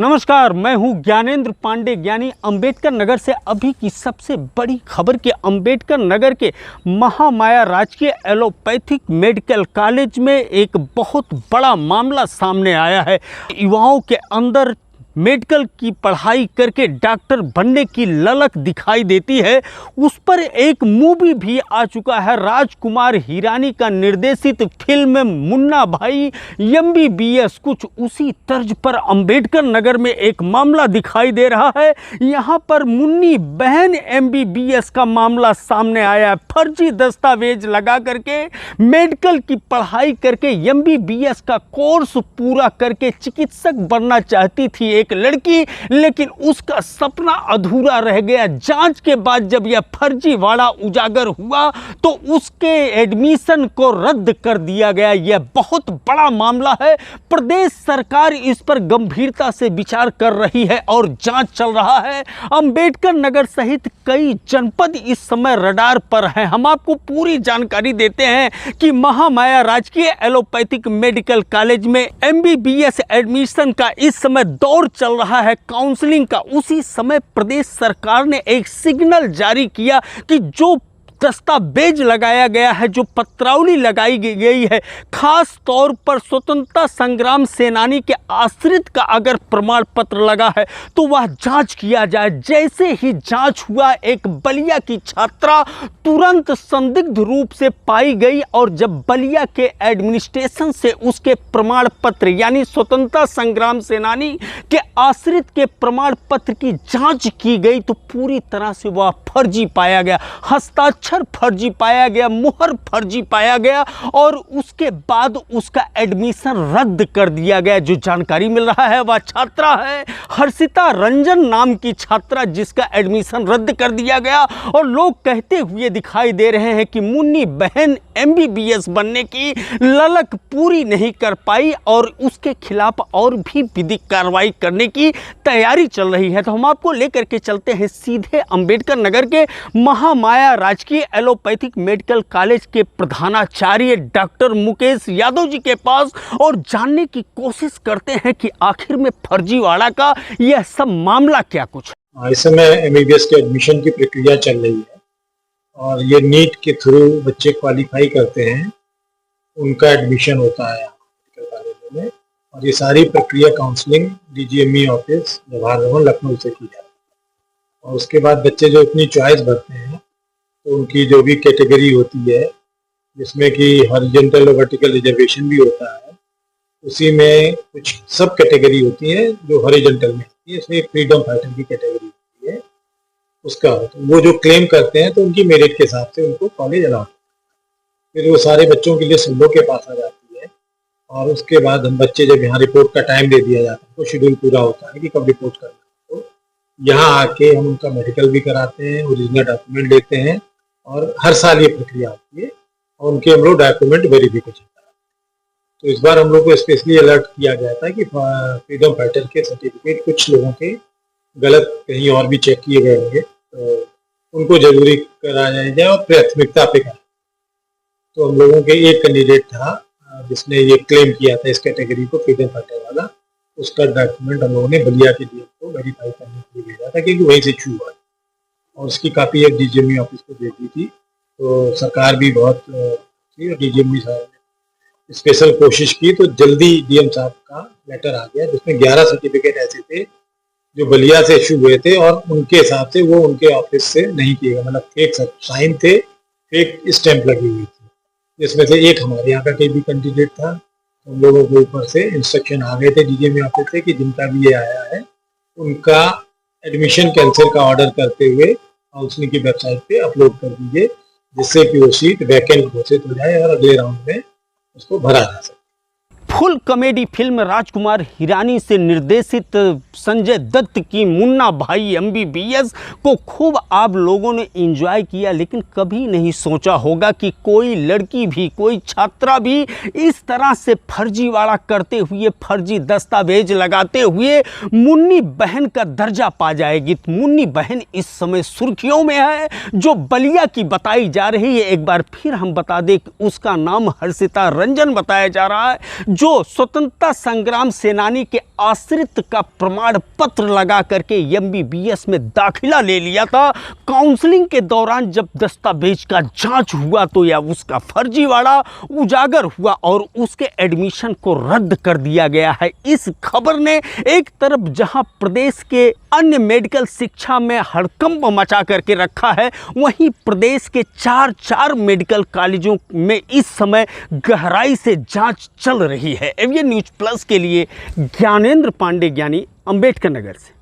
नमस्कार, मैं हूं ज्ञानेंद्र पांडे। ज्ञानी अंबेडकर नगर से अभी की सबसे बड़ी खबर कि अंबेडकर नगर के महामाया राजकीय एलोपैथिक मेडिकल कॉलेज में एक बहुत बड़ा मामला सामने आया है। युवाओं के अंदर मेडिकल की पढ़ाई करके डॉक्टर बनने की ललक दिखाई देती है। उस पर एक मूवी भी आ चुका है। राजकुमार हिरानी का निर्देशित फिल्म मुन्ना भाई MBBS कुछ उसी तर्ज पर अंबेडकर नगर में एक मामला दिखाई दे रहा है। यहाँ पर मुन्नी बहन MBBS का मामला सामने आया है। फर्जी दस्तावेज लगा करके मेडिकल की पढ़ाई करके MBBS का कोर्स पूरा करके चिकित्सक बनना चाहती थी एक लड़की, लेकिन उसका सपना अधूरा रह गया। जांच के बाद जब यह फर्जीवाड़ा उजागर हुआ तो उसके एडमिशन को रद्द कर दिया गया। यह बहुत बड़ा मामला है। प्रदेश सरकार इस पर गंभीरता से विचार कर रही है और जांच चल रहा है। अंबेडकर नगर सहित कई जनपद इस समय रडार पर हैं। हम आपको पूरी जानकारी देते हैं कि महामाया राजकीय एलोपैथिक मेडिकल कॉलेज में MBBS एडमिशन का इस समय दौर चल रहा है, काउंसलिंग का। उसी समय प्रदेश सरकार ने एक सिग्नल जारी किया कि जो दस्तावेज लगाया गया है, जो पत्रावली लगाई गई है, खास तौर पर स्वतंत्रता संग्राम सेनानी के आश्रित का अगर प्रमाण पत्र लगा है तो वह जांच किया जाए। जैसे ही जांच हुआ, एक बलिया की छात्रा तुरंत संदिग्ध रूप से पाई गई और जब बलिया के एडमिनिस्ट्रेशन से उसके प्रमाण पत्र यानी स्वतंत्रता संग्राम सेनानी के आश्रित के प्रमाण पत्र की जांच की गई तो पूरी तरह से वह फर्जी पाया गया। हस्ताक्षर फर्जी पाया गया, मुहर फर्जी पाया गया और उसके बाद उसका एडमिशन रद्द कर दिया गया। जो जानकारी मिल रहा है वह छात्रा है हर्षिता रंजन नाम की छात्रा, जिसका एडमिशन रद्द कर दिया गया। और लोग कहते हुए दिखाई दे रहे हैं कि मुन्नी बहन MBBS बनने की ललक पूरी नहीं कर पाई और उसके खिलाफ और भी विधिक कार्रवाई करने की तैयारी चल रही है। तो हम आपको लेकर के चलते हैं सीधे अंबेडकर नगर के महामाया राजकीय एलोपैथिक मेडिकल कॉलेज के प्रधानाचार्य डॉक्टर मुकेश यादव जी के पास और जानने की कोशिश करते हैं कि आखिर में फर्जीवाड़ा का यह सब मामला क्या कुछ है। इस समय MBBS के एडमिशन की प्रक्रिया चल रही है और ये नीट के थ्रू बच्चे क्वालिफाई करते हैं, उनका एडमिशन होता है मेडिकल कॉलेज में। और ये सारी प्रक्रिया counselling DGME office Jawahar Nagar Lucknow से की जाती है। और उसके बाद बच्चे जो अपनी चॉइस भरते हैं तो उनकी जो भी कैटेगरी होती है, जिसमें कि हॉरिजॉन्टल और वर्टिकल रिजर्वेशन भी होता है, उसी में कुछ सब कैटेगरी होती है जो हॉरिजॉन्टल में होती है। इसमें एक फ्रीडम फाइटर की कैटेगरी होती है, उसका तो वो जो क्लेम करते हैं तो उनकी मेरिट के हिसाब से उनको कॉलेज अलाउड। फिर वो सारे बच्चों की लिस्ट हम लोग के पास आ जाती है और उसके बाद हम बच्चे जब यहाँ रिपोर्ट का टाइम दे दिया जाता है, तो शेड्यूल पूरा होता है कि कब रिपोर्ट करना है, तो यहाँ आके हम उनका मेडिकल भी कराते हैं, ओरिजिनल डॉक्यूमेंट देते हैं और हर साल ये प्रक्रिया होती है और उनके हम लोग डॉक्यूमेंट वेरिफिकेशन कराते हैं। तो इस बार हम लोग को स्पेशली अलर्ट किया गया था कि फ्रीडम फाइटर के सर्टिफिकेट कुछ लोगों के गलत कहीं और भी चेक किए गए होंगे, तो उनको जरूरी कराया जाए और प्राथमिकता पे कराए। तो हम लोगों के एक कैंडिडेट था जिसने ये क्लेम किया था इस कैटेगरी को, फ्रीडम फाइटर वाला। उसका डॉक्यूमेंट हम लोगों ने बलिया के लिए को वेरीफाई करने के लिए भेजा था क्योंकि वहीं से इशू हुआ और उसकी कापी एक DGME ऑफिस को दे दी थी। तो सरकार भी बहुत थी और DGME साहब ने स्पेशल कोशिश की तो जल्दी DM साहब का लेटर आ गया जिसमें 11 सर्टिफिकेट ऐसे थे जो बलिया से इशू हुए थे और उनके हिसाब से वो उनके ऑफिस से नहीं किए गए, मतलब फेक साइन थे, फेक स्टैंप लगी हुई थी। जिसमें से एक हमारे यहाँ का कोई भी कैंडिडेट था। हम लोगों को ऊपर से इंस्ट्रक्शन आ गए थे DGME ऑफिस से कि जिनका भी ये आया है उनका एडमिशन कैंसिल का ऑर्डर करते हुए काउंसलिंग की वेबसाइट पे अपलोड कर दीजिए, जिससे कि वो सीट वैकेंट घोषित हो जाए और अगले राउंड में उसको भरा जा सके। Full comedy film Rajkumar Hirani से निर्देशित संजय दत्त की मुन्ना भाई MBBS को खूब आप लोगों ने एंजॉय किया, लेकिन कभी नहीं सोचा होगा कि कोई लड़की भी, कोई छात्रा भी इस तरह से फर्जीवाड़ा करते हुए, फर्जी दस्तावेज लगाते हुए मुन्नी बहन का दर्जा पा जाएगी। मुन्नी बहन इस समय सुर्खियों में है, जो बलिया की बताई जा रही है। एक बार फिर हम बता दें कि उसका नाम हर्षिता रंजन बताया जा रहा है, जो जो स्वतंत्रता संग्राम सेनानी के आश्रित का प्रमाण पत्र लगा करके एमबीबीएस में दाखिला ले लिया था, काउंसलिंग के दौरान जब दस्तावेज का जांच हुआ तो यह उसका फर्जीवाड़ा उजागर हुआ और उसके एडमिशन को रद्द कर दिया गया है। इस खबर ने एक तरफ जहां प्रदेश के अन्य मेडिकल शिक्षा में हड़कंप मचा करके रखा है, वहीं प्रदेश के चार मेडिकल कॉलेजों में इस समय गहराई से जांच चल रही है। एवीएन न्यूज़ प्लस के लिए ज्ञानेंद्र पांडे, ज्ञानी, अंबेडकर नगर से।